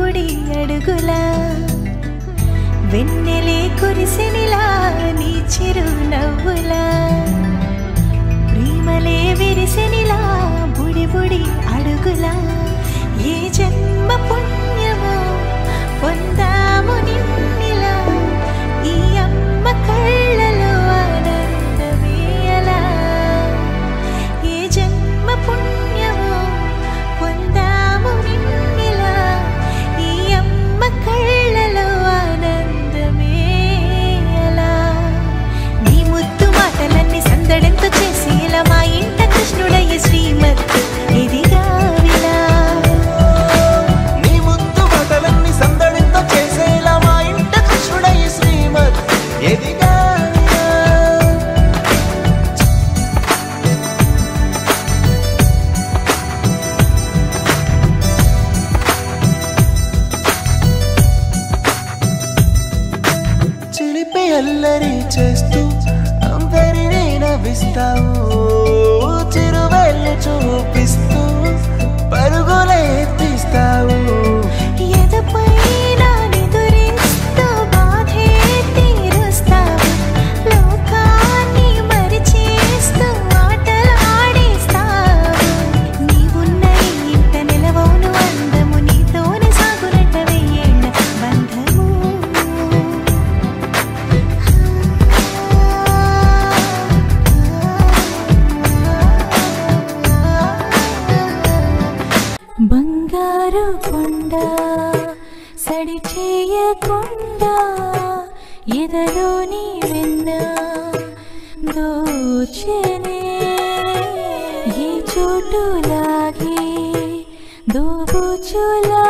పొడి అడుగులా వెన్నెలే కురిసెనిలా నీ చిరు నవ్వులా ప్రేమలే విరిసెనిలా బుడి బుడి అడుగులా ఏ జన్మ పుణ్యమో పొందాము నిన్నిలా ఈ అమ్మ కళ్ళలో ఆనందమే అలా ఏ జన్మ పుణ్యమో పొందాము నిన్నిలా ఈ అమ్మ కళ్ళలో ఆనందమే అలా నీ ముద్దు మాటలన్నీ సందడంతో చేసి ఇలా మా ఇంట కృష్ణుడయ్య శ్రీమత్ ఇదిగా విలా నీ ముద్దు మాటలన్నీ సందడంతో చేసి ఇలా మా ఇంట కృష్ణుడయ్య శ్రీమత్ ఇదిగా చిలిపి అల్లరి చేస్తూ అందరినీ నవ్విస్తావు చిరువేళ్ళు చూపిస్తూ పరుగులే తీస్తావు ఎదపైన నిదురిస్తూ బాధే తీరుస్తావు లోకాన్ని మరిచేస్తూ ఆటలు ఆడేస్తావు నీవున్న ఇంట నిలవవును అందము నీతోనే సాగునట వెయ్యేళ్ళ బంధము బంగారు కొండ సడి చేయకుండా ఎదలోని వెన్న దోచనే ఏ చోటు లాగే దోబుచులా